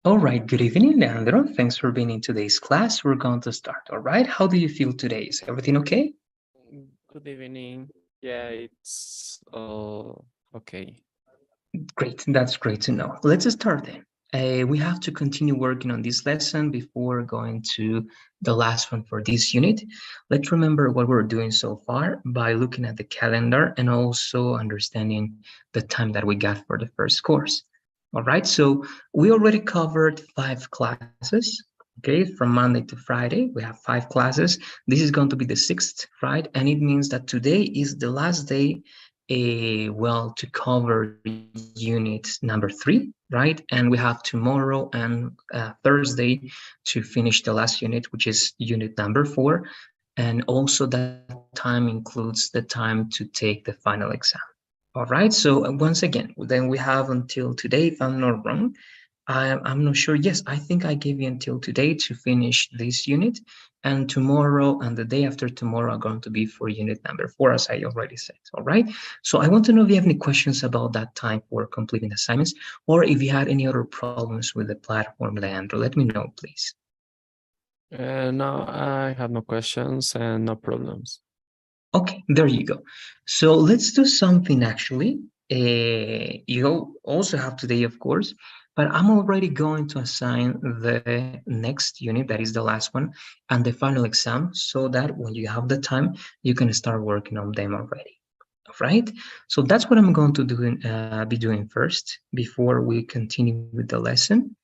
All right, good evening, Leandro. Thanks for being in today's class. We're going to start. All right, how do you feel today? Is everything okay? Good evening. Yeah, it's okay. Great, that's great to know. Let's start then. We have to continue working on this lesson before going to the last one for this unit. Let's remember what we're doing so far by looking at the calendar and also understanding the time that we got for the first course. All right, so we already covered 5 classes. Okay, from Monday to Friday, we have 5 classes. This is going to be the sixth, right? And it means that today is the last day well, to cover unit number 3, right? And we have tomorrow and Thursday to finish the last unit, which is unit number 4. And also that time includes the time to take the final exam. All right, so once again, then we have until today, if I'm not wrong. I'm not sure. Yes, I think I gave you until today to finish this unit, and tomorrow and the day after tomorrow are going to be for unit number 4, as I already said. All right. So I want to know if you have any questions about that time for completing assignments, or if you had any other problems with the platform, Leandro. Let me know, please. No, I have no questions and no problems. Okay, there you go. So let's do something actually. You also have today, of course, but I'm already going to assign the next unit, that is the last one, and the final exam, so that when you have the time, you can start working on them already. All right. So that's what I'm going to be doing first before we continue with the lesson.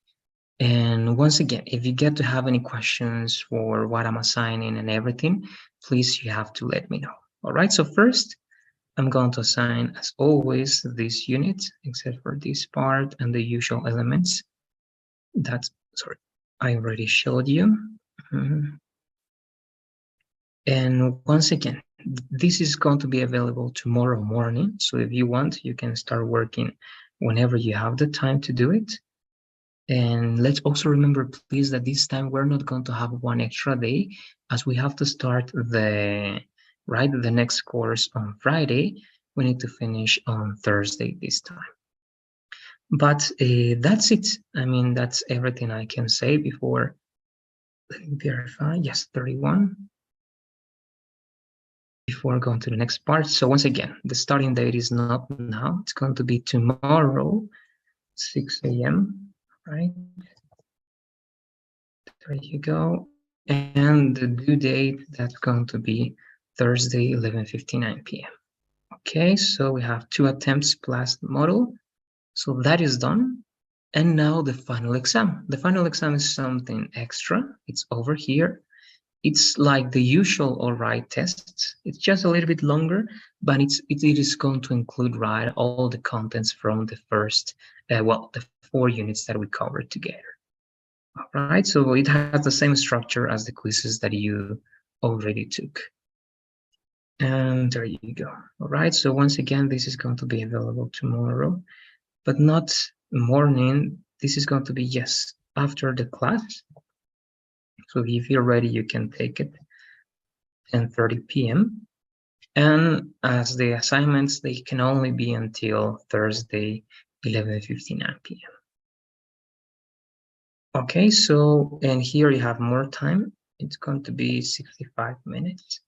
And once again, if you get to have any questions for what I'm assigning and everything, please, you have to let me know. All right, so first, I'm going to assign, as always, this unit, except for this part and the usual elements. That's, sorry, I already showed you. Mhm. And once again, this is going to be available tomorrow morning. So if you want, you can start working whenever you have the time to do it. And let's also remember, please, that this time we're not going to have one extra day, as we have to start the next course on Friday. We need to finish on Thursday this time. But that's it. I mean, that's everything I can say before. Let me verify. Yes, 31. Before going to the next part. So once again, the starting date is not now. It's going to be tomorrow, 6 a.m. Right? There you go. And the due date, that's going to be Thursday, 11:59 p.m. Okay, so we have 2 attempts plus the model. So that is done. And now the final exam. The final exam is something extra. It's over here. It's like the usual all right tests. It's just a little bit longer, but it is going to include, right, all the contents from the first, the 4 units that we covered together. All right, so it has the same structure as the quizzes that you already took. And there you go. All right, so once again, this is going to be available tomorrow, but not morning. This is going to be, yes, after the class. So if you're ready, you can take it 10:30 p.m. And as the assignments, they can only be until Thursday, 11:59 p.m. Okay, so, and here you have more time. It's going to be 65 minutes.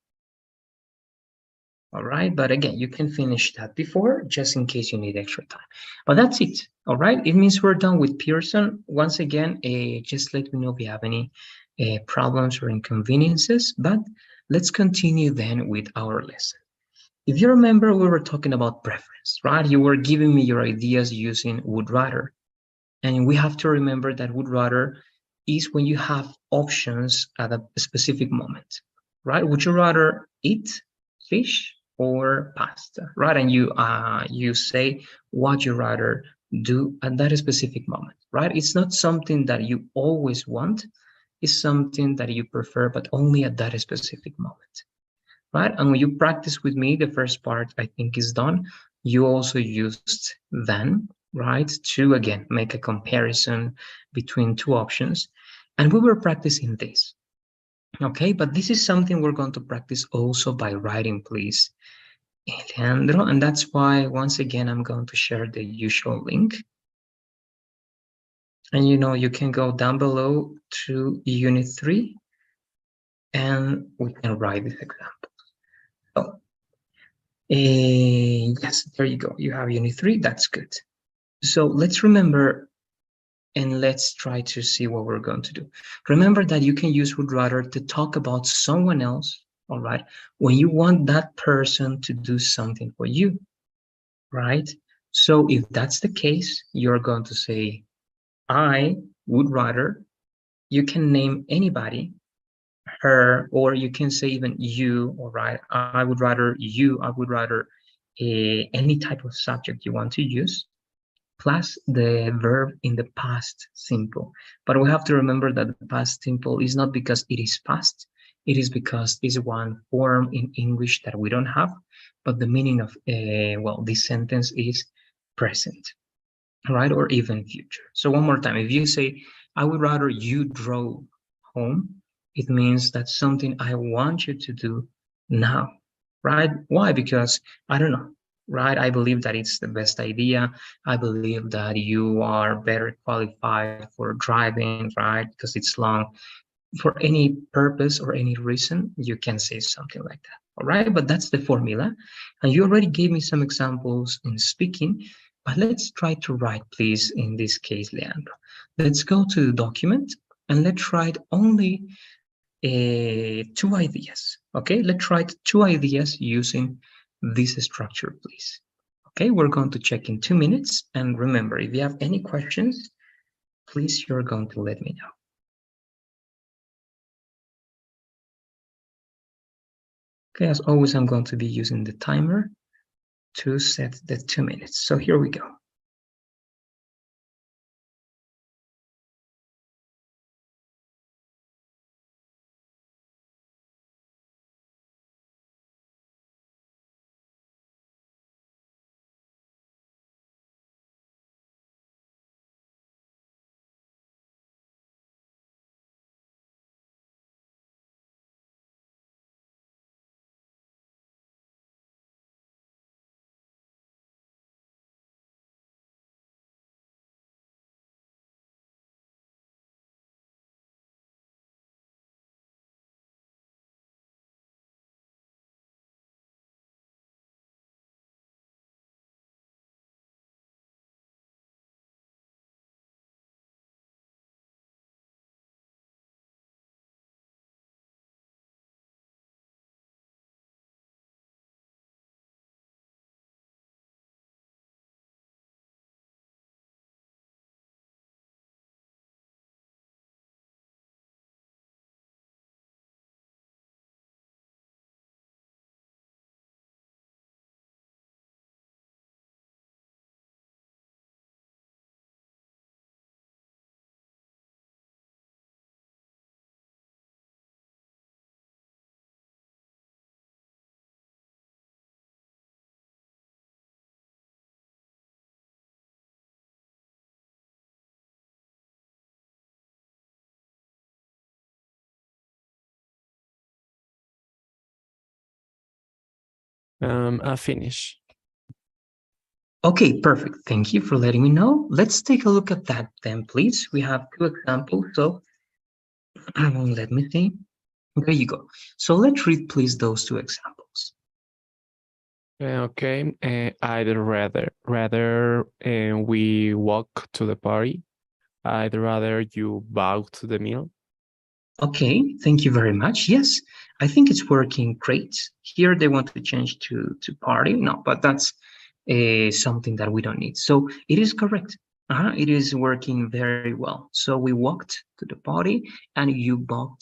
All right, but again, you can finish that before, just in case you need extra time. But that's it. All right, it means we're done with Pearson. Once again, just let me know if you have any problems or inconveniences, but let's continue then with our lesson. If you remember, we were talking about preference, right? You were giving me your ideas using would rather. And we have to remember that would rather is when you have options at a specific moment, right? Would you rather eat fish or pasta, right? And you say what you rather do at that specific moment, right? It's not something that you always want. It's something that you prefer, but only at that specific moment, right? And when you practice with me, the first part I think is done. You also used then, right, to again make a comparison between 2 options. And we were practicing this, okay? But this is something we're going to practice also by writing, please, Alejandro. And that's why, once again, I'm going to share the usual link. And you can go down below to Unit 3 and we can write this example. So, yes, there you go. You have Unit 3, that's good. So let's remember and let's try to see what we're going to do. Remember that you can use would rather to talk about someone else, all right, when you want that person to do something for you, right? So if that's the case, you're going to say, I would rather. You can name anybody, her, or you can say even you, all right? I would rather you, I would rather any type of subject you want to use, plus the verb in the past simple. But we have to remember that the past simple is not because it is past, it is because it's one form in English that we don't have, but the meaning of, well, this sentence is present, right? Or even future. So one more time, if you say, I would rather you drove home, it means that's something I want you to do now, right? Why? Because I don't know, right? I believe that it's the best idea. I believe that you are better qualified for driving, right? Because it's long. For any purpose or any reason, you can say something like that. All right, but that's the formula. And you already gave me some examples in speaking, but let's try to write, please, in this case, Leandro. Let's go to the document and let's write only two ideas. Okay, let's write two ideas using this structure, please. Okay, we're going to check in 2 minutes. And remember, if you have any questions, please, you're going to let me know. Okay, as always, I'm going to be using the timer to set the 2 minutes. So here we go. I finish. Okay, perfect. Thank you for letting me know. Let's take a look at that then, please. We have two examples. So let me see. There you go. So let's read, please, those two examples. Okay, I'd rather we walk to the party. I'd rather you bow to the meal. Okay, thank you very much. Yes, I think it's working great. Here they want to change to party. No, but that's something that we don't need. So it is correct. It is working very well. So we walked to the party and you bought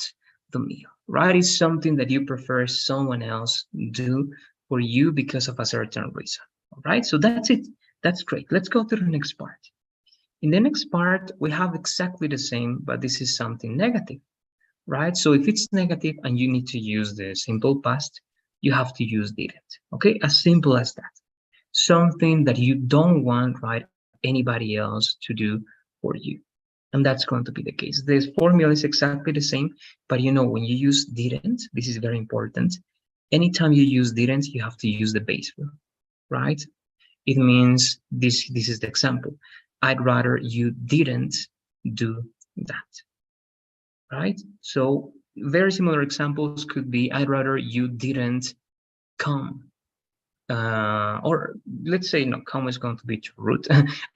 the meal, right? It's something that you prefer someone else do for you because of a certain reason. All right, so that's it. That's great. Let's go to the next part. In the next part, we have exactly the same, but this is something negative, right? So if it's negative and you need to use the simple past, you have to use didn't, okay? As simple as that. Something that you don't want, right, anybody else to do for you. And that's going to be the case. The formula is exactly the same, but when you use didn't, this is very important. Anytime you use didn't, you have to use the base form, right? It means this is the example. I'd rather you didn't do that, right? So very similar examples could be, I'd rather you didn't come. Or let's say, no, come is going to be too rude.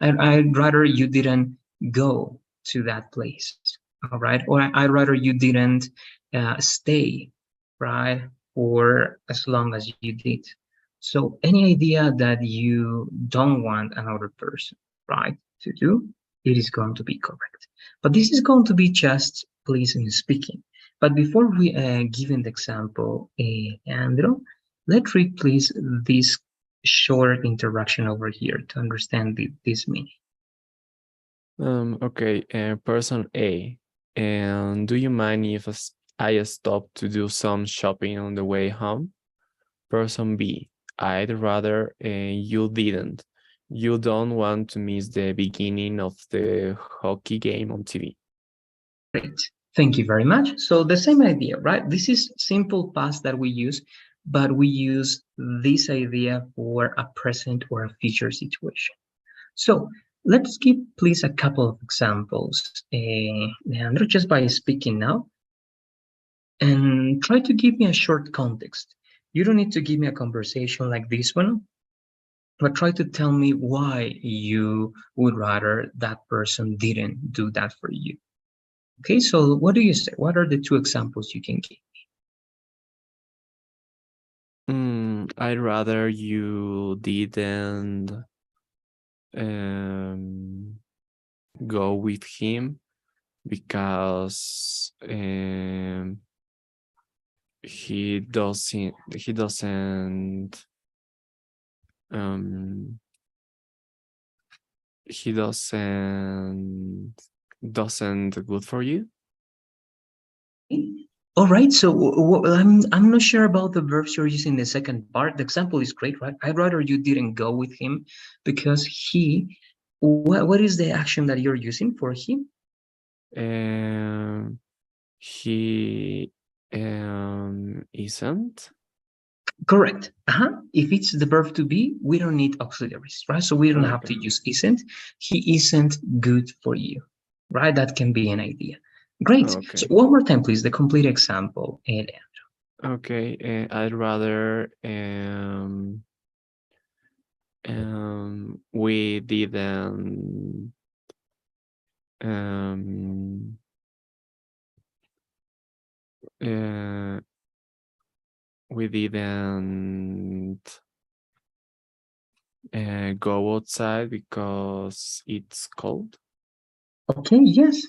I'd rather you didn't go to that place, all right? Or I'd rather you didn't stay, right, for as long as you did. So any idea that you don't want another person, right, to do, it is going to be correct. But this is going to be just listening speaking. But before we give an example, Andrew, let's read please this short interaction over here to understand this meaning. Okay, person A. And do you mind if I stop to do some shopping on the way home? Person B. I'd rather you didn't. You don't want to miss the beginning of the hockey game on TV. Great. Thank you very much. So the same idea, right? This is simple past that we use, but we use this idea for a present or a future situation. So let's give please a couple of examples, Leandro, just by speaking now, and try to give me a short context. You don't need to give me a conversation like this one, but try to tell me why you would rather that person didn't do that for you. Okay, so what do you say? What are the two examples you can give? I'd rather you didn't go with him because he doesn't um he doesn't good for you. All right, so I'm not sure about the verbs you're using in the second part. The example is great, right? I'd rather you didn't go with him because he. What is the action that you're using for him? He isn't. Correct. If it's the verb to be, we don't need auxiliaries, right? So we don't have to Okay. use isn't. He isn't good for you, right? That can be an idea. Great. Okay. So one more time, please, the complete example. Okay. I'd rather we didn't we didn't go outside because it's cold. Okay, yes,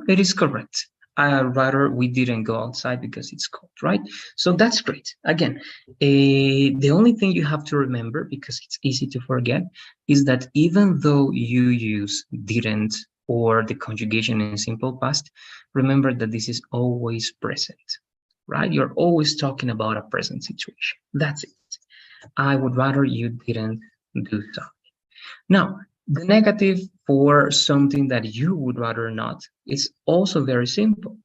it is correct. Rather, we didn't go outside because it's cold, right? So that's great. Again, the only thing you have to remember, because it's easy to forget, is that even though you use didn't or the conjugation in simple past, remember that this is always present, right? You're always talking about a present situation. That's it. I would rather you didn't do so. Now, the negative for something that you would rather not is also very simple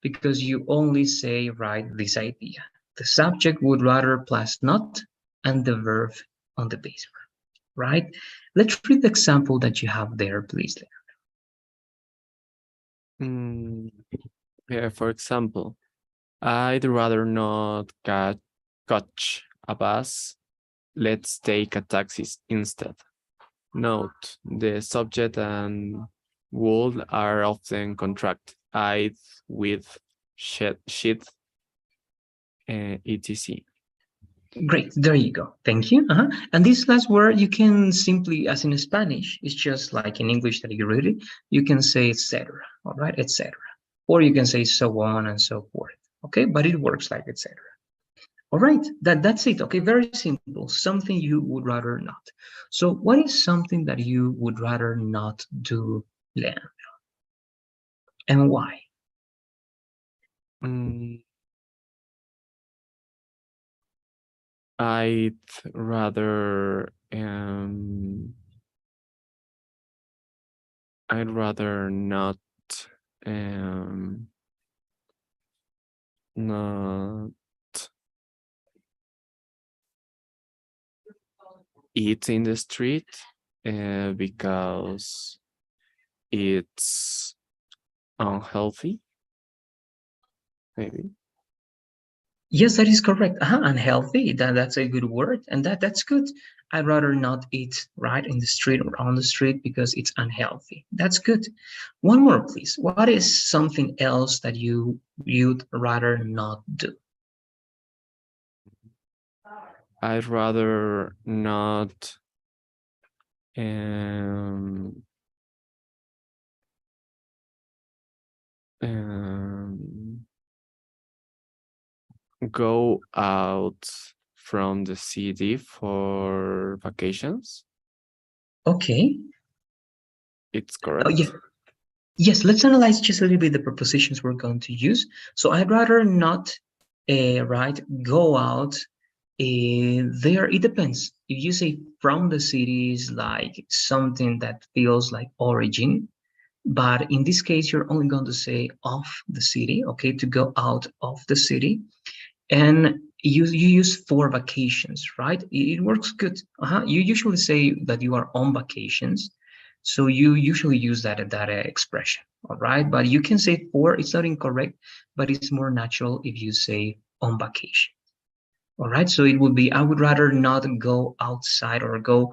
because you only say, right, this idea. The subject would rather plus not and the verb on the base verb, right? Let's read the example that you have there, please. Yeah, for example, I'd rather not catch a bus. Let's take a taxi instead. Note, the subject and would are often contracted with shit, etc. Great, there you go. Thank you. And this last word, you can simply, as in Spanish, it's just like in English that you read it, you can say etc. All right, etc. Or you can say so on and so forth. Okay, but it works like etc. All right, that's it. Okay, very simple. Something you would rather not. So, what is something that you would rather not do, Leandro, and why? Mm, I'd rather I'd rather not not eat in the street because it's unhealthy, maybe. Yes, that is correct. Unhealthy. That's a good word, and that's good. I'd rather not eat right in the street or on the street because it's unhealthy. That's good. One more, please. What is something else that you'd rather not do? I'd rather not um, um, go out from the city for vacations. Okay. It's Oh, yeah. correct. Yes, let's analyze just a little bit the prepositions we're going to use. So I'd rather not, right, go out. There, it depends. If you say from the city is like something that feels like origin, but in this case, you're only going to say of the city, okay, to go out of the city. And you use for vacations, right? It works good. You usually say that you are on vacations, so you usually use that expression, all right? But you can say for, it's not incorrect, but it's more natural if you say on vacation, all right? So it would be, I would rather not go outside or go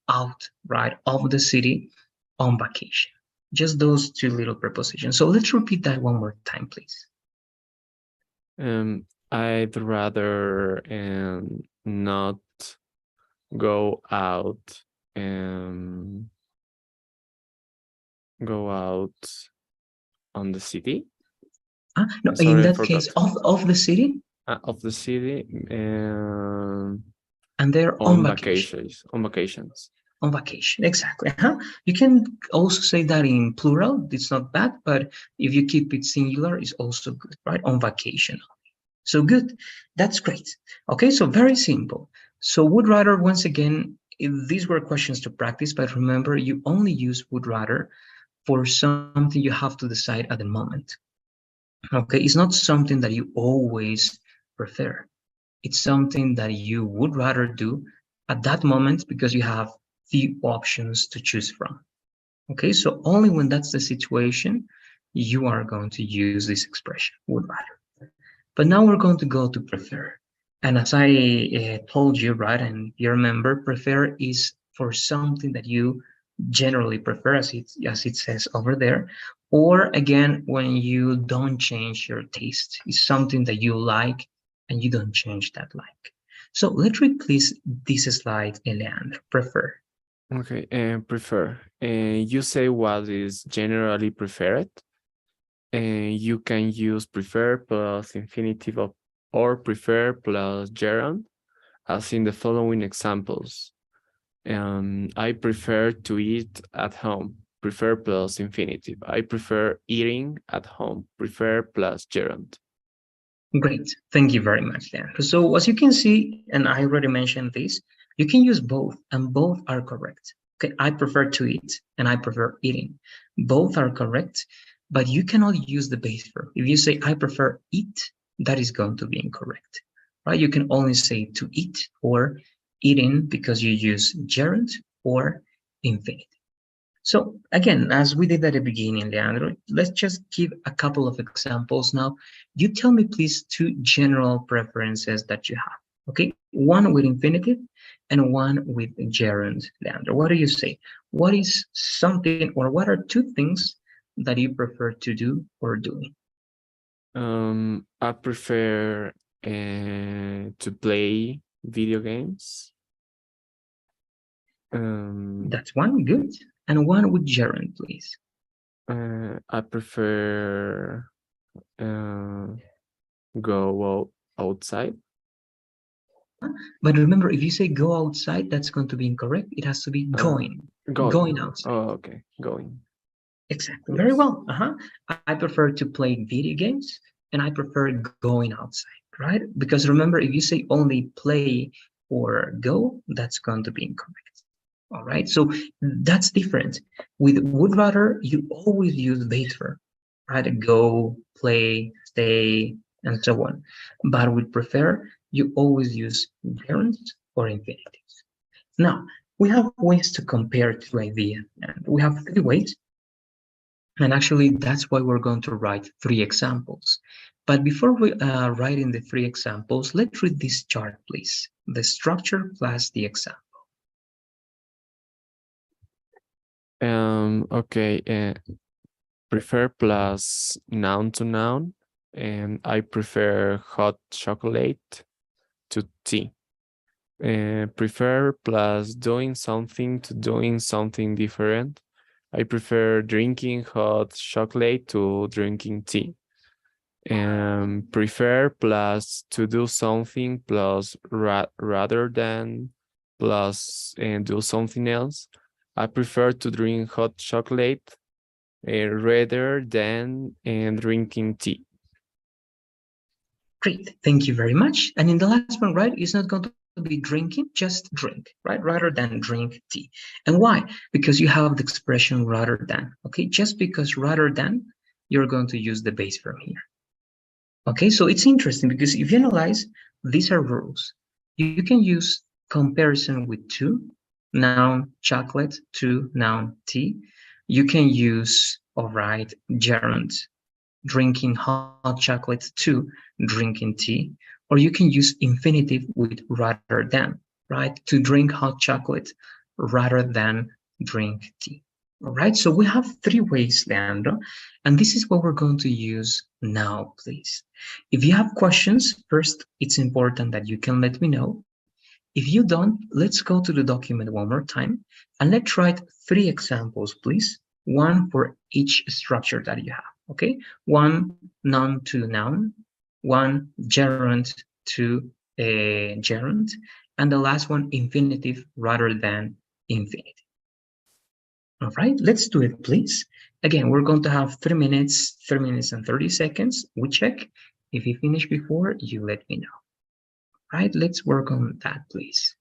out, right, of the city on vacation. Just those two little prepositions. So let's repeat that one more time, please. I'd rather not go out and go out on the city. No, in Sorry, I that case, forgot. of the city, Of the city and they're on on vacation. vacations. On vacations. On vacation, exactly. You can also say that in plural. It's not bad, but if you keep it singular, it's also good, right? On vacation. So good. That's great. Okay, so very simple. So would rather, once again, these were questions to practice, but remember, you only use would rather for something you have to decide at the moment. Okay, it's not something that you always prefer. It's something that you would rather do at that moment because you have few options to choose from. Okay, so only when that's the situation, you are going to use this expression, would rather. But now we're going to go to prefer. And as I told you, right, and you remember, prefer is for something that you generally prefer, as it says over there, or again, when you don't change your taste, it's something that you like and you don't change that like. So let's replace this slide, Leandro. Prefer. Okay, and prefer. And you say what is generally preferred. And you can use prefer plus infinitive of or prefer plus gerund, as in the following examples. I prefer to eat at home. Prefer plus infinitive. I prefer eating at home. Prefer plus gerund. Great. Thank you very much, Leandro. So as you can see, and I already mentioned this, you can use both, and both are correct. Okay, I prefer to eat, and I prefer eating. Both are correct, but you cannot use the base verb. If you say I prefer eat, that is going to be incorrect, right? You can only say to eat or eating because you use gerund or infinitive. So again, as we did at the beginning, Leandro, let's just give a couple of examples now. You tell me, please, two general preferences that you have. Okay, one with infinitive and one with gerund, Leandro. What do you say? What is something, or what are two things that you prefer to do or doing? I prefer to play video games. That's one, good. And one with gerund, please. I prefer go outside. But remember, if you say go outside, that's going to be incorrect. It has to be going, Going. going outside. Oh, okay. Going. Exactly. Very Yes. well. I prefer to play video games and I prefer going outside, right? Because remember, if you say only play or go, that's going to be incorrect. All right. So that's different. With would rather, you always use base verb, right? Go, play, stay, and so on. But with prefer, you always use gerunds or infinitives. Now, we have ways to compare two ideas, and we have three ways. And actually, that's why we're going to write 3 examples. But before we write in the 3 examples, let's read this chart, please. The structure plus the example. Okay, prefer plus noun to noun, and I prefer hot chocolate to tea. Prefer plus doing something to doing something different. I prefer drinking hot chocolate to drinking tea. Prefer plus to do something plus rather than plus and do something else. I prefer to drink hot chocolate rather than drinking tea. Great, thank you very much. And in the last one, right, it's not going to be drinking, just drink, right, rather than drink tea. And why? Because you have the expression rather than, okay? Just because rather than, you're going to use the base from here. Okay, so it's interesting because if you analyze, these are rules. You can use comparison with to, noun chocolate, to noun tea. You can use, all right, gerund, drinking hot chocolate to drinking tea, or you can use infinitive with rather than, right? To drink hot chocolate rather than drink tea. All right, so we have 3 ways, Leandro, and this is what we're going to use now, please. If you have questions, first, it's important that you can let me know. If you don't, let's go to the document one more time, and let's write 3 examples, please, one for each structure that you have, okay? One noun to noun, one gerund to a gerund, and the last one infinitive rather than infinitive. All right, let's do it, please. Again, we're going to have 3 minutes, 3 minutes and 30 seconds. We check. If you finish before, you let me know. All right, let's work on that, please.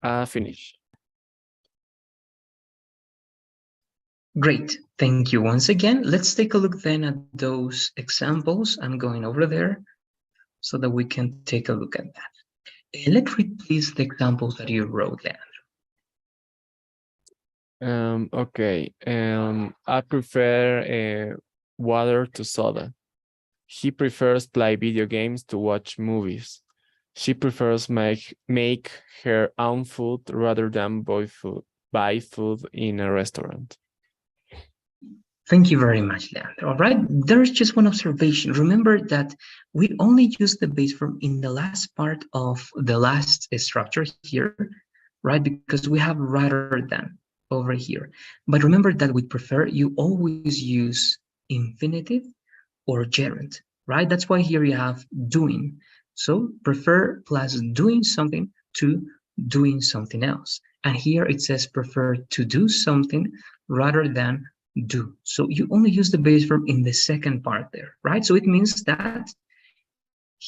Finish. Great, thank you once again. Let's take a look then at those examples. I'm going over there so that we can take a look at that. Let's read, please, the examples that you wrote there. Okay. I prefer water to soda. He prefers play video games to watch movies. She prefers make her own food rather than buy food in a restaurant. Thank you very much, Leandro. All right, there's just one observation. Remember that we only use the base form in the last part of the last structure here, right? Because we have rather than over here. But remember that with prefer, you always use infinitive or gerund, right? That's why here you have doing. So prefer plus doing something to doing something else. And here it says prefer to do something rather than do. So you only use the base verb in the second part there, right? So it means that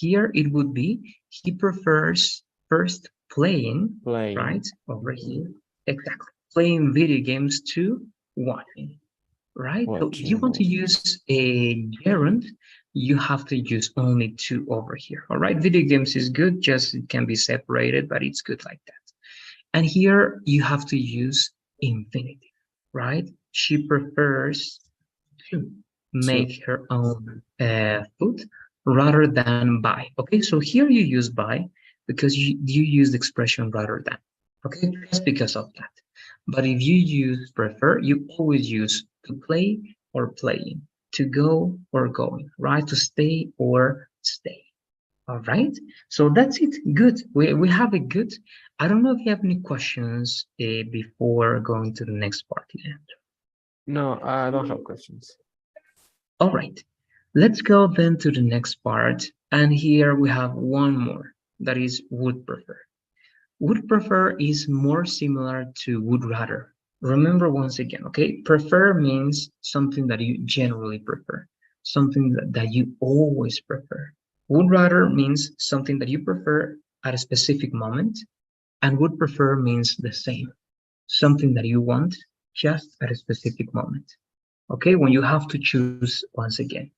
here it would be he prefers first playing, right? Over here. Exactly. Playing video games to watching, right? So if you watching want to movie. use a gerund, you have to use only to over here. All right. Video games is good, just it can be separated, but it's good like that. And here you have to use infinitive, right? She prefers to To make her own food rather than buy. Okay, so here you use buy because you use the expression rather than. Okay, just because of that. But if you use prefer, you always use to play or playing, to go or going, right? To stay or stay. All right, so that's it. Good. We have it good. I don't know if you have any questions before going to the next part. no, I don't have questions. All right, let's go then to the next part. And here we have one more that is would prefer. Would prefer is more similar to would rather. Remember once again, okay? Prefer means something that you generally prefer, something that you always prefer. Would rather means something that you prefer at a specific moment, and would prefer means the same, something that you want just at a specific moment. Okay, when you have to choose once again.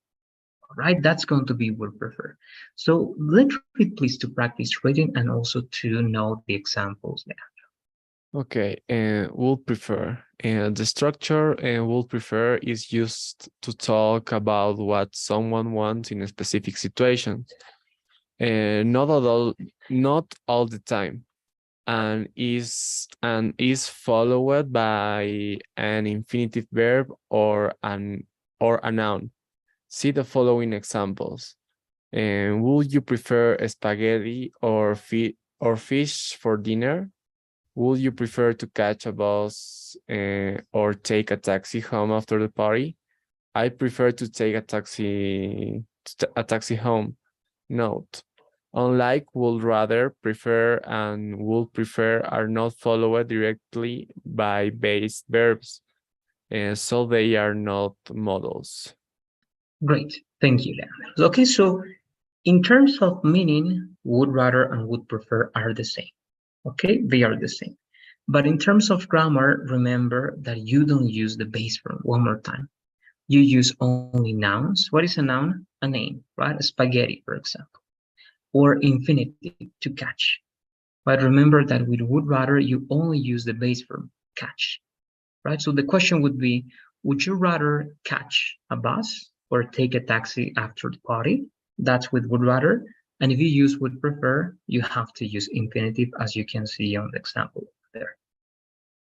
Right, that's going to be would prefer. So let's read please to practice reading and also to know the examples there. Okay, and would prefer. And the structure and would prefer is used to talk about what someone wants in a specific situation. And not all the time. And is followed by an infinitive verb or a noun. See the following examples. And would you prefer spaghetti or fish for dinner? Would you prefer to catch a bus or take a taxi home after the party? I prefer to take a taxi home. Note: unlike would rather, prefer, and would prefer are not followed directly by base verbs, so they are not modals. Great, thank you, Leandro. Okay, so in terms of meaning, would rather and would prefer are the same. Okay, they are the same. But in terms of grammar, remember that you don't use the base form. One more time. You use only nouns. What is a noun? A name, right? Spaghetti, for example, or infinitive, to catch. But remember that with would rather, you only use the base form, catch, right? So the question would be, would you rather catch a bus or take a taxi after the party? That's with would rather. And if you use would prefer, you have to use infinitive, as you can see on the example there,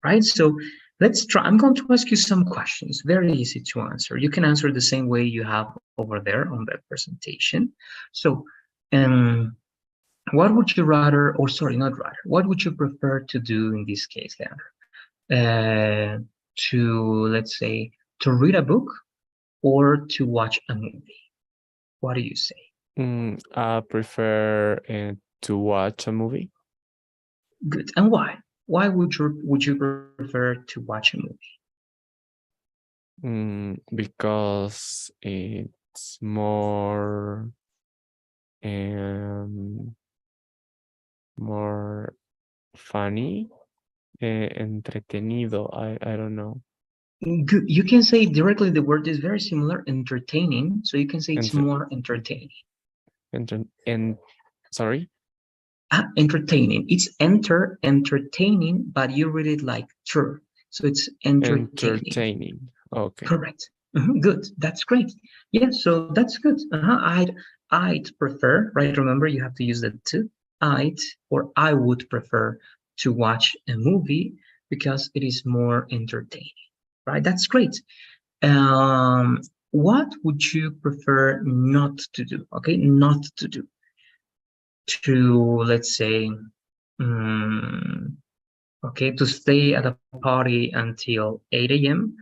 right? So let's try. I'm going to ask you some questions, very easy to answer. You can answer the same way you have over there on that presentation. So, um, what would you rather, or sorry, not rather, what would you prefer to do in this case, Leandro? To, let's say, to read a book or to watch a movie? What do you say? I prefer to watch a movie. Good. And why? Why would you prefer to watch a movie? Because it's um, more funny, entretenido. I don't know. Good. You can say directly the word is very similar, entertaining. So you can say it's Entre, more entertaining. and sorry, Entertaining. It's entertaining, but you read it like true. So it's entertaining. entertaining. Okay. Correct. Good. That's great. Yeah, so that's good. I'd prefer, right? Remember, you have to use the to. I'd or I would prefer to watch a movie because it is more entertaining, right? That's great. What would you prefer not to do? Okay, not to do. To, let's say, um, okay, to stay at a party until 8 a.m.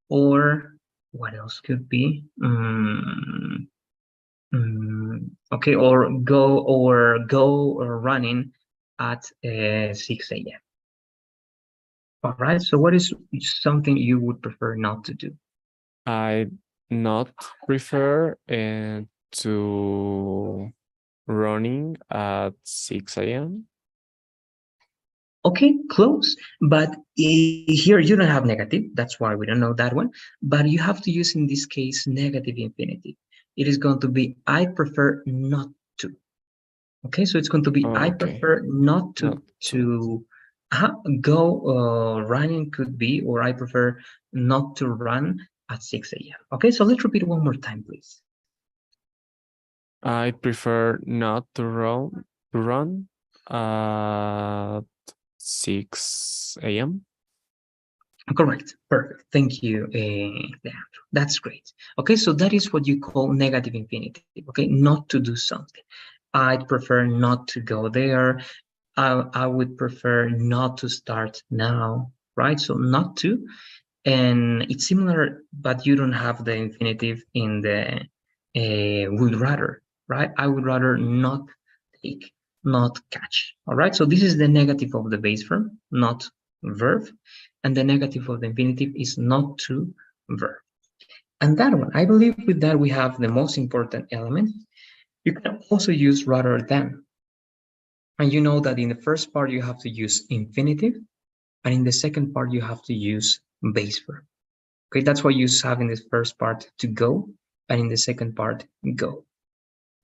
or What else could be? Okay, or go or running at 6 a.m. All right. So what is something you would prefer not to do? I not prefer to running at 6 a.m. Okay, close. But here you don't have negative. That's why we don't know that one. But you have to use in this case negative infinitive. It is going to be I prefer not to. Okay, so it's going to be Oh, I okay. prefer not Not to. to go running could be, or I prefer not to run at 6 a.m. Okay, so let's repeat one more time, please. I prefer not to run at 6 a.m. Correct. Perfect. Thank you, Leandro. That's great. Okay, so that is what you call negative infinitive. Okay, not to do something. I'd prefer not to go there. I would prefer not to start now, right? So not to, and it's similar, but you don't have the infinitive in the would rather, right? I would rather not take, not catch. All right, so this is the negative of the base form, not verb, and the negative of the infinitive is not to verb. And that one, I believe with that we have the most important element. You can also use rather than. And you know that in the first part you have to use infinitive, and in the second part you have to use base verb. Okay, that's why you have in the first part to go, and in the second part go.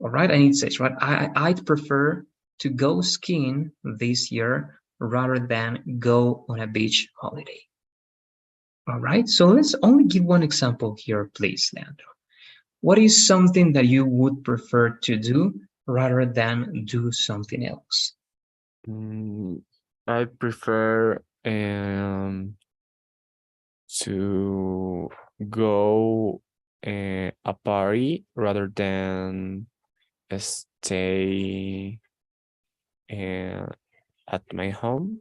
All right, and it says, right, I'd prefer to go skiing this year rather than go on a beach holiday. All right, so let's only give one example here, please, Leandro. What is something that you would prefer to do rather than do something else? I prefer to go a party rather than stay at my home.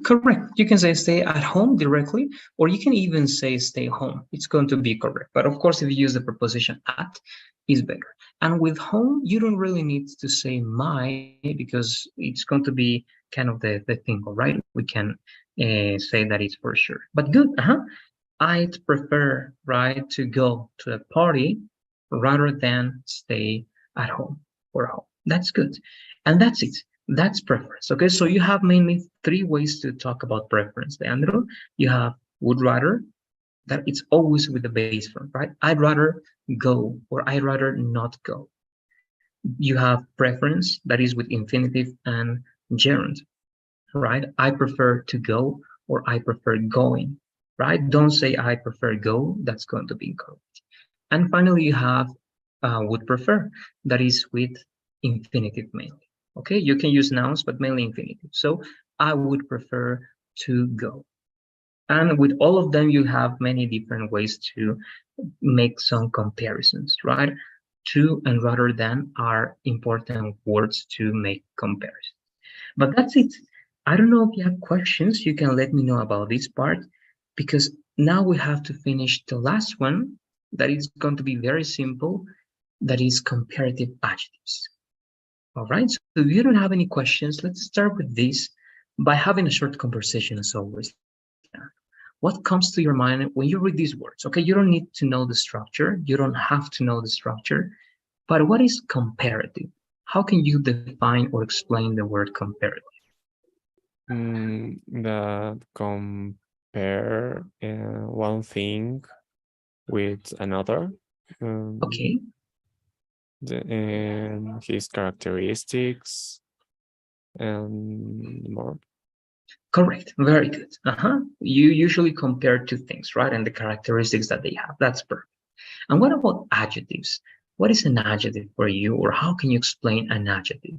Correct. You can say stay at home directly, or you can even say stay home. It's going to be correct. But of course, if you use the preposition at, is better. And with home, you don't really need to say my because it's going to be kind of the thing, all right? We can say that it's for sure. But good. I'd prefer, right, to go to a party rather than stay at home or home. That's good. And that's it. That's preference. Okay, so you have mainly three ways to talk about preference, Leandro. You have would rather, that it's always with the base form, right? I'd rather go or I'd rather not go. You have preference, that is with infinitive and gerund, right? I prefer to go or I prefer going, right? Don't say I prefer go, that's going to be incorrect. And finally, you have would prefer, that is with infinitive mainly. Okay, you can use nouns, but mainly infinitive. So I would prefer to go. And with all of them, you have many different ways to make some comparisons, right? To and rather than are important words to make comparisons. But that's it. I don't know if you have questions, you can let me know about this part, because now we have to finish the last one that is going to be very simple, that is comparative adjectives. All right, so if you don't have any questions, let's start with this by having a short conversation as always. What comes to your mind when you read these words? Okay, you don't need to know the structure, you don't have to know the structure, but what is comparative? How can you define or explain the word comparative? That compare one thing with another. Okay, And his characteristics and more. correct, very good. You usually compare two things, right? And the characteristics that they have, that's perfect. And what about adjectives? What is an adjective for you, or how can you explain an adjective?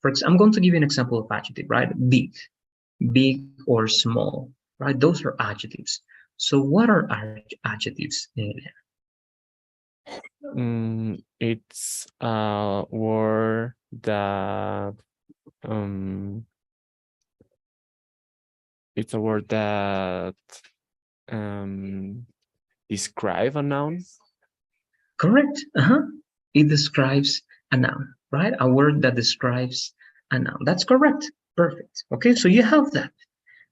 For example, I'm going to give you an example of adjective, right? Big or small, right? Those are adjectives. So what are adjectives? It's a word that um, it's a word that um, describe a noun? Correct. It describes a noun, right? A word that describes a noun. That's correct. Perfect. Okay, so you have that.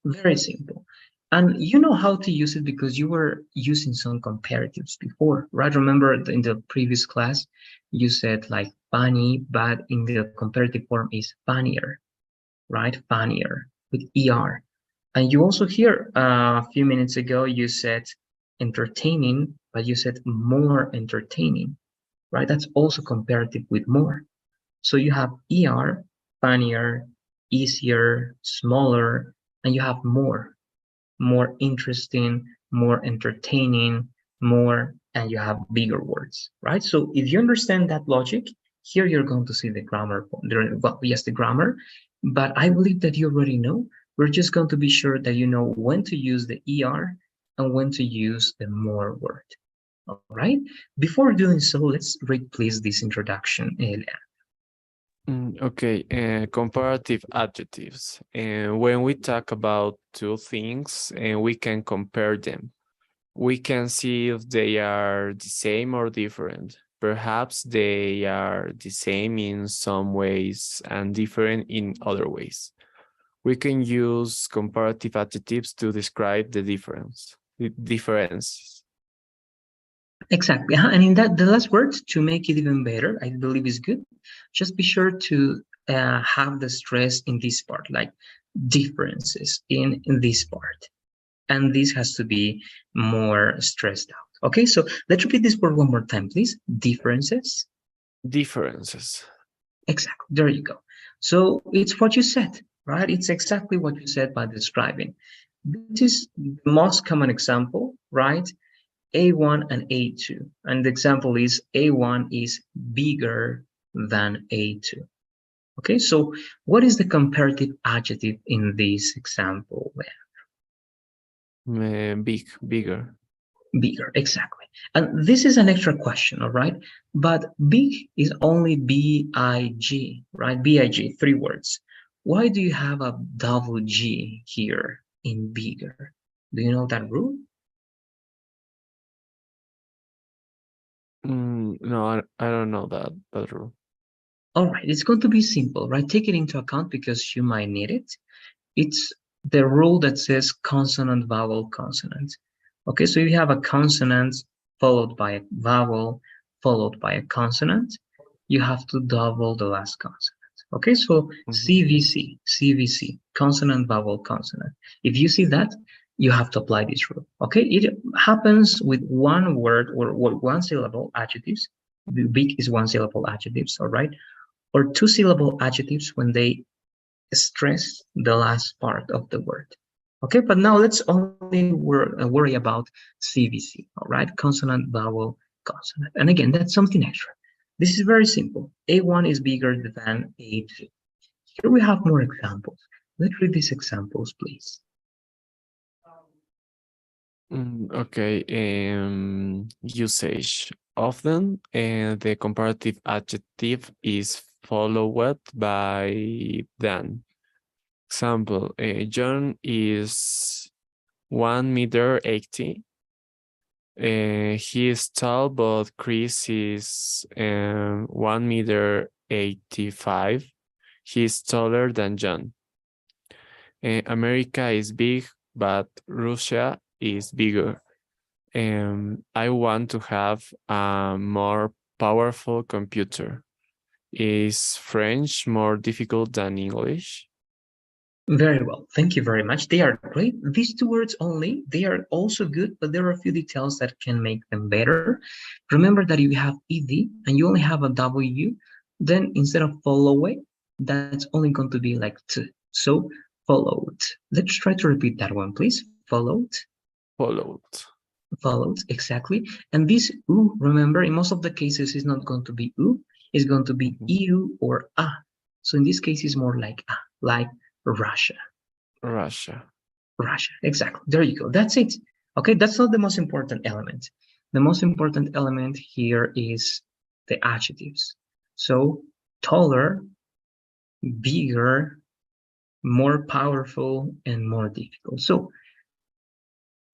Very simple. And you know how to use it because you were using some comparatives before, right? Remember in the previous class, you said like funny, but in the comparative form is funnier, right? Funnier with ER. And you also hear a few minutes ago, you said entertaining, but you said more entertaining, right? That's also comparative with more. So you have ER, funnier, easier, smaller, and you have more interesting, more entertaining, more, and you have bigger words, right? So if you understand that logic, here you're going to see the grammar, well, yes, the grammar, but I believe that you already know. We're just going to be sure that you know when to use the ER and when to use the more word, all right? Before doing so, let's read please this introduction, Elia. Okay, comparative adjectives. And when we talk about two things and we can compare them, we can see if they are the same or different. Perhaps they are the same in some ways and different in other ways. We can use comparative adjectives to describe the differences. Exactly. And in that, the last word to make it even better, I believe is good. Just be sure to have the stress in this part, like differences in this part. And this has to be more stressed out. Okay, so let's repeat this word one more time, please. Differences. Differences. Exactly. There you go. So it's what you said, right? It's exactly what you said by describing. This is the most common example, right? A1 and A2. And the example is A1 is bigger than A2. Okay, so what is the comparative adjective in this example? Bigger. Bigger, exactly. And this is an extra question, all right? But big is only B-I-G, right? B-I-G, three words. Why do you have a double G here in bigger? Do you know that rule? No, I don't know that rule. All right, it's going to be simple, right? Take it into account because you might need it. It's the rule that says consonant, vowel, consonant. Okay, so you have a consonant followed by a vowel, followed by a consonant. You have to double the last consonant. Okay, so CVC, consonant, vowel, consonant. If you see that, you have to apply this rule. Okay, it happens with one word or one syllable adjectives. Big is one syllable adjectives, all right? Or two syllable adjectives when they stress the last part of the word. Okay, but now let's only worry about CVC, all right? Consonant, vowel, consonant. And again, that's something extra. This is very simple. A1 is bigger than A2. Here we have more examples. Let's read these examples, please. Okay, usage. Often, the comparative adjective is followed by than. Example, John is 1 meter 80. He is tall, but Chris is 1 meter 85. He is taller than John. America is big, but Russia is bigger. I want to have a more powerful computer. Is French more difficult than English? Very well. Thank you very much. They are great. These two words only, they are also good, but there are a few details that can make them better. Remember that if you have ED and you only have a W, then instead of following, that's only going to be like to. So followed. Let's try to repeat that one, please. Followed. Followed. Followed, exactly. And this U, remember, in most of the cases, is not going to be U, it's going to be EU or A. So in this case, it's more like A, like Russia. Russia. Russia, exactly. There you go. That's it. Okay, that's not the most important element. The most important element here is the adjectives. So taller, bigger, more powerful, and more difficult. So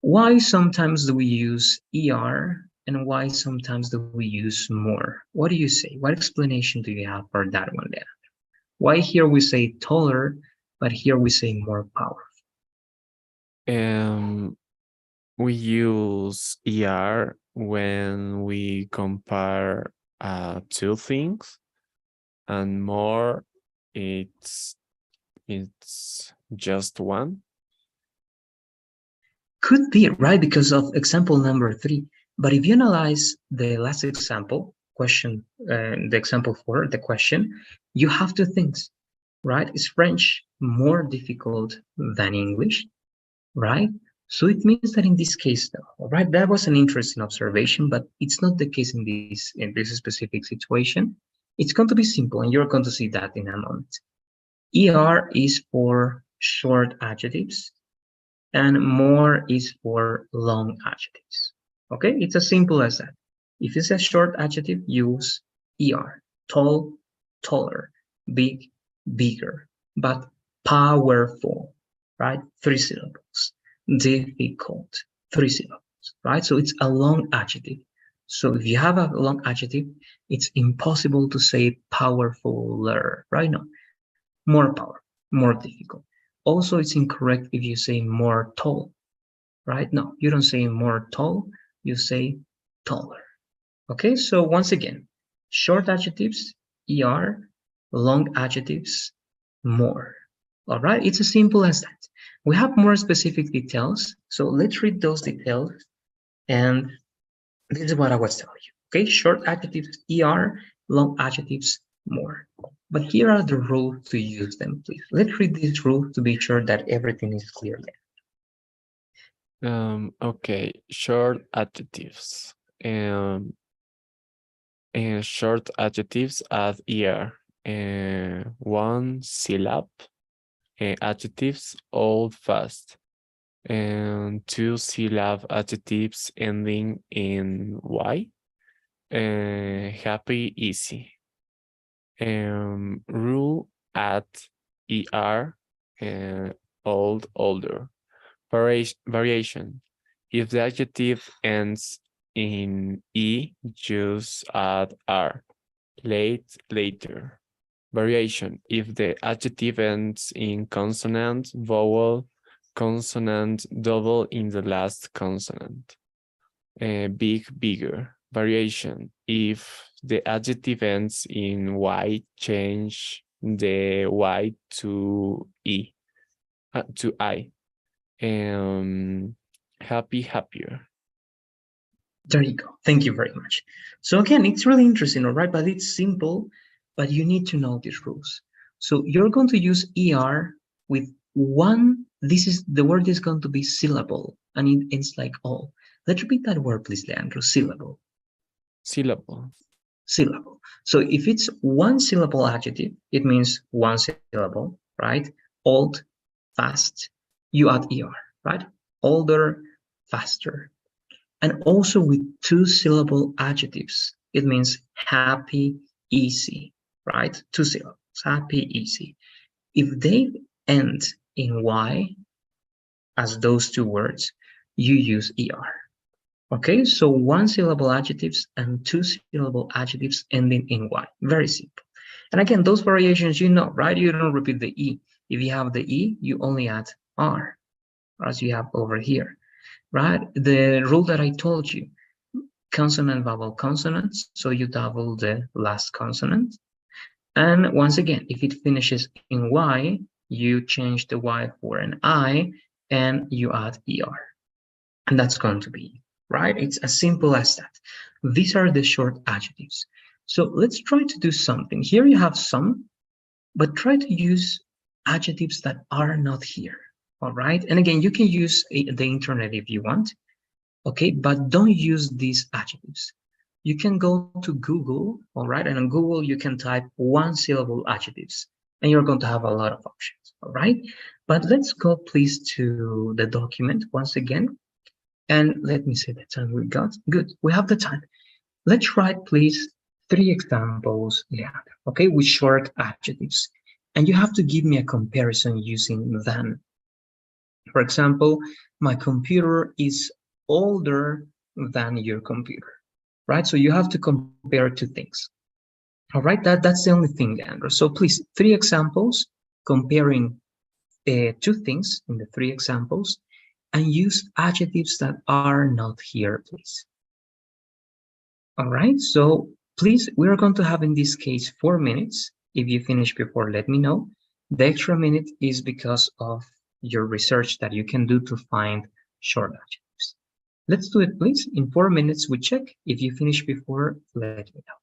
Why sometimes do we use ER and why sometimes do we use more? What do you say? What explanation do you have for that one there? Why here we say taller, but here we say more powerful? We use ER when we compare two things, and more it's just one. Could be, right? Because of example number 3. But if you analyze the last example, the example 4, the question, you have two things, right? Is French more difficult than English, right? So it means that in this case, though, all right, that was an interesting observation, but it's not the case in this specific situation. It's going to be simple, and you're going to see that in a moment. ER is for short adjectives, and more is for long adjectives. Okay, it's as simple as that. If it's a short adjective, use ER. Tall, taller. Big, bigger. But powerful, right? 3 syllables. Difficult, 3 syllables, right? So it's a long adjective. So if you have a long adjective, it's impossible to say powerfuler, right? No, more power, more difficult. Also, it's incorrect if you say more tall, right? No, you don't say more tall, you say taller. Okay, so once again, short adjectives, ER, long adjectives, more. All right, it's as simple as that. We have more specific details, so let's read those details, and this is what I was telling you. Okay, short adjectives, ER, long adjectives, more. But here are the rules to use them, please. Let's read these rules to be sure that everything is clear there. Okay, short adjectives. And short adjectives add ER. One syllable. Adjectives old fast. And 2 syllable adjectives ending in Y. Happy, easy. Rule add ER. Old, older. Variation. If the adjective ends in E, just add R. Late, later. Variation. If the adjective ends in consonant, vowel, consonant, double in the last consonant. Big, bigger. Variation. If the adjective ends in Y, change the Y to E, to I. Happy, happier. There you go. Thank you very much. So again, it's really interesting, all right? But it's simple, but you need to know these rules. So you're going to use ER with one, the word is going to be syllable, and it ends like all. Let's repeat that word, please, Leandro. Syllable. Syllable. Syllable. So if it's one syllable adjective, it means one syllable, right? Old, fast, you add ER, right? Older, faster. And also with 2 syllable adjectives, it means happy, easy, right? 2 syllables, happy, easy. If they end in Y, as those 2 words, you use ER. Okay, so 1 syllable adjectives and 2 syllable adjectives ending in Y. Very simple. And again, those variations, you know, right? You don't repeat the E. If you have the E, you only add R, as you have over here, right? The rule that I told you, consonant, vowel, consonants, so you double the last consonant. And once again, if it finishes in Y, you change the Y for an I, and you add ER. And that's going to be, right? It's as simple as that. These are the short adjectives. So let's try to do something. Here you have some, but try to use adjectives that are not here, all right? And again, you can use the internet if you want, okay? But don't use these adjectives. You can go to Google, all right? And on Google, you can type 1 syllable adjectives, and you're going to have a lot of options, all right? But let's go, please, to the document once again. And let me see the time we got. Good, we have the time. Let's write, please, 3 examples, okay, with short adjectives. And you have to give me a comparison using than. For example, My computer is older than your computer, right? So you have to compare two things. All right, that's the only thing, Andrew. So please, three examples comparing two things in the three examples, and use adjectives that are not here, please. All right, so please, we are going to have in this case 4 minutes. If you finish before, let me know. The extra minute is because of your research that you can do to find short adjectives. Let's do it, please. In 4 minutes, we check. If you finish before, let me know.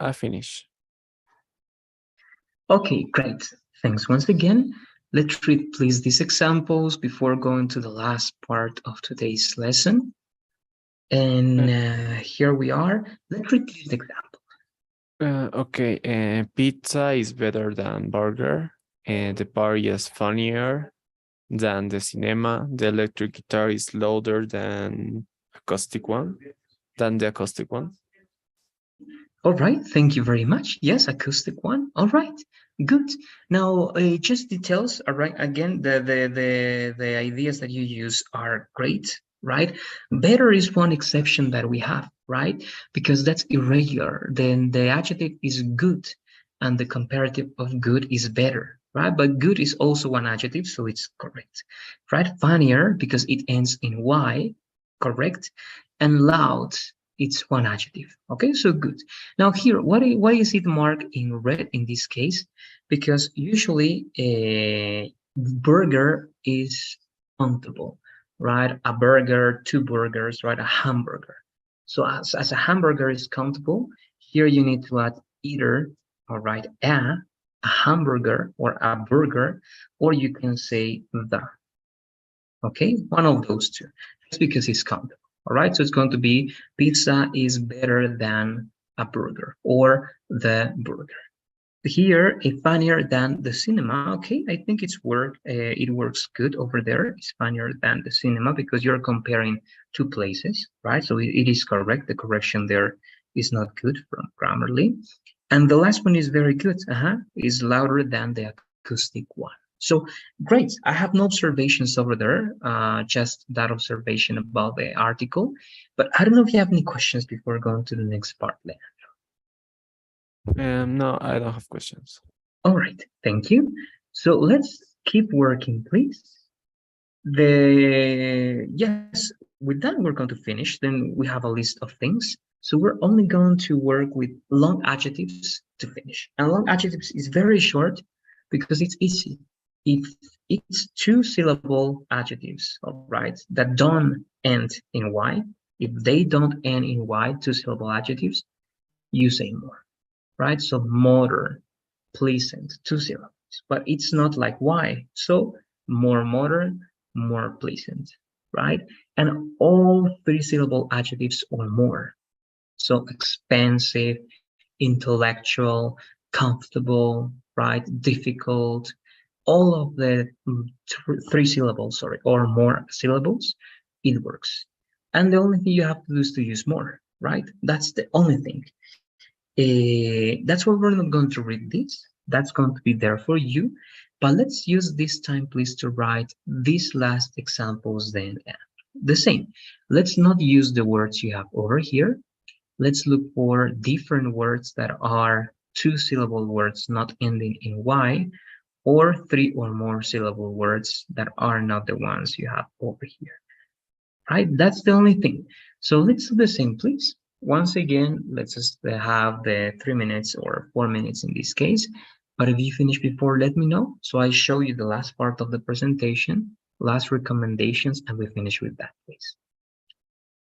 I finish. Okay, great. Thanks once again. Let's read, please, these examples before going to the last part of today's lesson. And here we are. Let's read this example. Okay, pizza is better than burger, and the party is funnier than the cinema. The electric guitar is louder than the acoustic one. All right, thank you very much. Yes, acoustic one. All right, good. Now, just details. All right, again, the ideas that you use are great, right? Better is one exception that we have, right? Because that's irregular. Then the adjective is good, and the comparative of good is better, right? But good is also one adjective, so it's correct, right? Funnier because it ends in y, correct, and loud. It's one adjective. Okay, so good. Now here, why is it marked in red in this case? Because usually a burger is countable, right? A burger, two burgers, right? A hamburger. So as a hamburger is countable, here you need to add either, all right, a hamburger or a burger, or you can say the, okay? One of those two, just because it's countable. All right, so it's going to be pizza is better than a burger or the burger. Here, a funnier than the cinema. Okay, I think it works good over there. It's funnier than the cinema because you're comparing two places, right? So it is correct. The correction there is not good from Grammarly. And the last one is very good. Is louder than the acoustic one. So great. I have no observations over there. Just that observation about the article. But I don't know if you have any questions before going to the next part, Leah. No, I don't have questions. All right, thank you. So let's keep working, please. Yes, with that we're going to finish. Then we have a list of things. So we're only going to work with long adjectives to finish. And long adjectives is very short because it's easy. If it's two syllable adjectives, all right, that don't end in y, if they don't end in y, two syllable adjectives, you say more, right? So modern, pleasant, two syllables, but it's not like why. So more modern, more pleasant, right? And all three syllable adjectives or more. So expensive, intellectual, comfortable, right? Difficult, all of the three syllables, sorry, or more syllables, it works. And the only thing you have to do is to use more, right? That's the only thing. That's why we're not going to read this. That's going to be there for you. But let's use this time, please, to write these last examples then. The same. Let's not use the words you have over here. Let's look for different words that are two syllable words not ending in Y, or three or more syllable words that are not the ones you have over here, right? That's the only thing. So let's do the same, please. Once again, let's just have the 3 minutes or 4 minutes in this case. But if you finish before, let me know. So I show you the last part of the presentation, last recommendations, and we finish with that, please.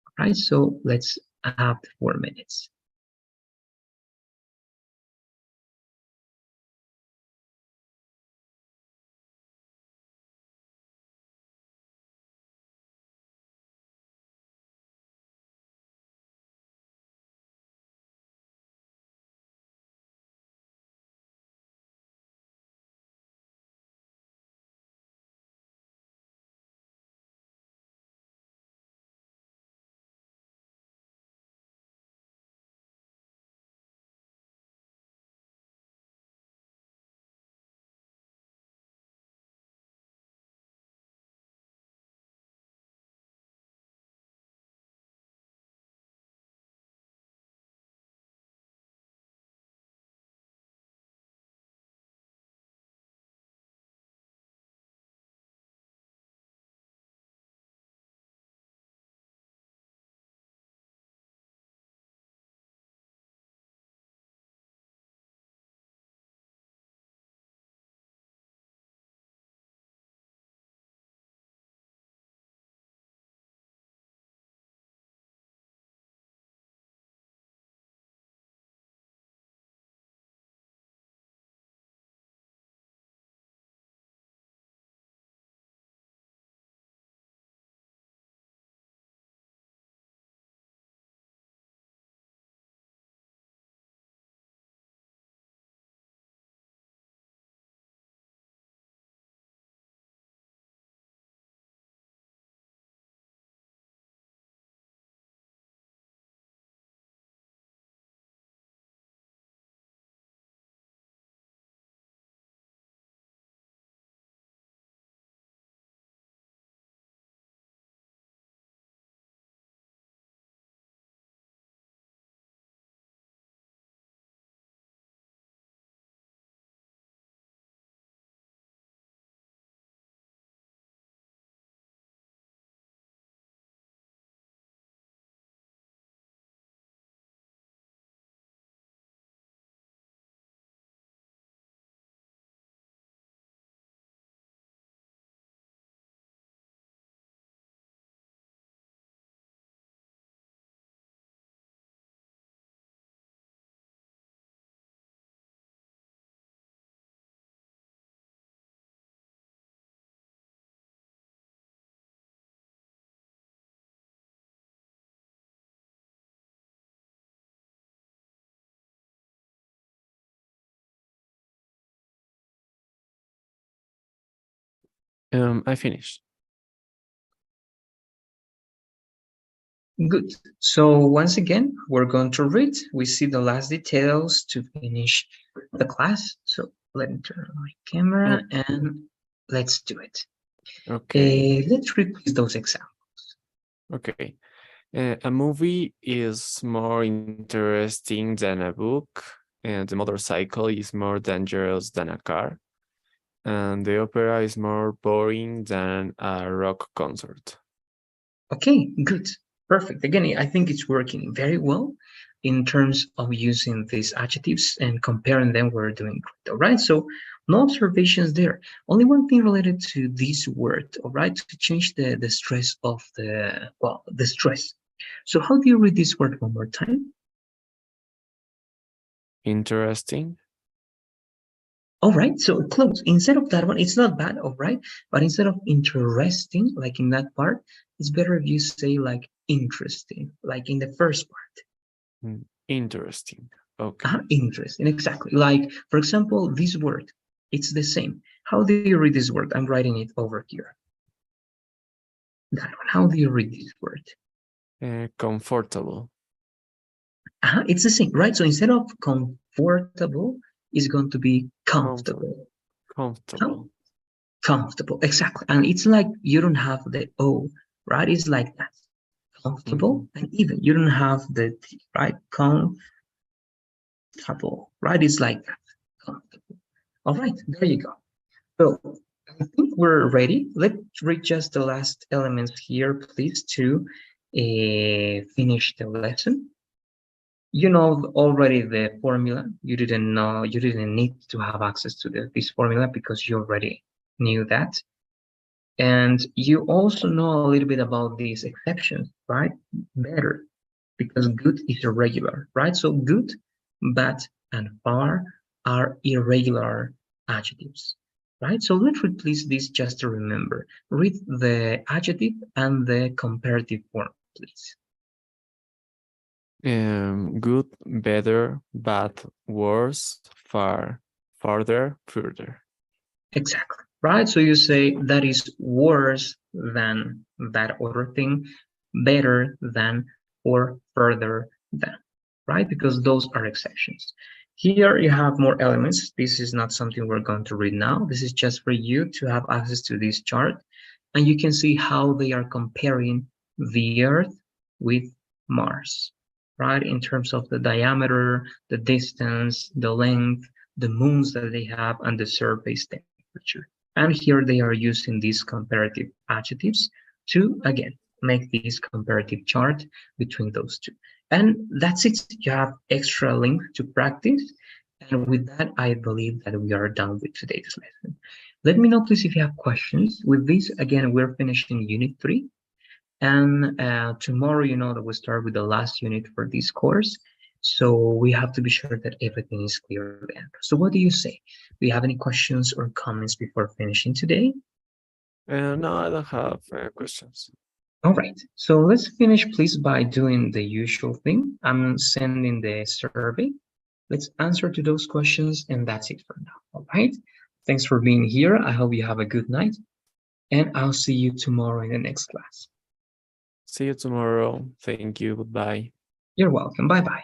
All right, so let's have the 4 minutes. I finished. Good. So once again, we're going to read. We see the last details to finish the class. So let me turn on my camera Oh, and let's do it. okay. Let's read please those examples. Okay. A movie is more interesting than a book, and the motorcycle is more dangerous than a car, and the opera is more boring than a rock concert. Okay, good. Perfect. Again, I think it's working very well in terms of using these adjectives and comparing them. We're doing great. All right. So no observations there. Only one thing related to this word. All right. To change the stress of the stress. So how do you read this word one more time? Interesting. All right, so close. Instead of that one, it's not bad, all right? But instead of interesting, like in that part, it's better if you say like interesting, like in the first part. Interesting. Okay. Interesting, exactly. Like, for example, this word, it's the same. How do you read this word? I'm writing it over here. That one, how do you read this word? Comfortable. It's the same, right? So instead of comfortable, it's going to be Comfort. comfortable. Huh? Comfortable. Comfortable, exactly. And it's like you don't have the O, right? It's like that. Comfortable, Mhm. and even you don't have the T, right? Comfortable, right? It's like that. Comfortable. All right, there you go. So I think we're ready. Let's read just the last elements here, please, to finish the lesson. You know already the formula. You didn't know, you didn't need to have access to this formula because you already knew that. And you also know a little bit about these exceptions, right? Better, because good is irregular, right? So good, bad, and far are irregular adjectives, right? So let's replace this just to remember. Read the adjective and the comparative form, please. Good, better, bad, worse, far, farther, further. Exactly, right? So you say that is worse than that other thing, better than, or further than, right? Because those are exceptions. Here you have more elements. This is not something we're going to read now. This is just for you to have access to this chart. And you can see how they are comparing the Earth with Mars, right? In terms of the diameter, the distance, the length, the moons that they have, and the surface temperature. And here they are using these comparative adjectives to, again, make this comparative chart between those two. And that's it. You have extra link to practice. And with that, I believe that we are done with today's lesson. Let me know, please, if you have questions. With this, again, we're finishing Unit 3. And tomorrow, you know that we start with the last unit for this course. So we have to be sure that everything is clear then. So what do you say? Do you have any questions or comments before finishing today? No, I don't have questions. All right. So let's finish, please, by doing the usual thing. I'm sending the survey. Let's answer to those questions, and that's it for now. All right. Thanks for being here. I hope you have a good night, and I'll see you tomorrow in the next class. See you tomorrow. Thank you. Goodbye. You're welcome. Bye bye.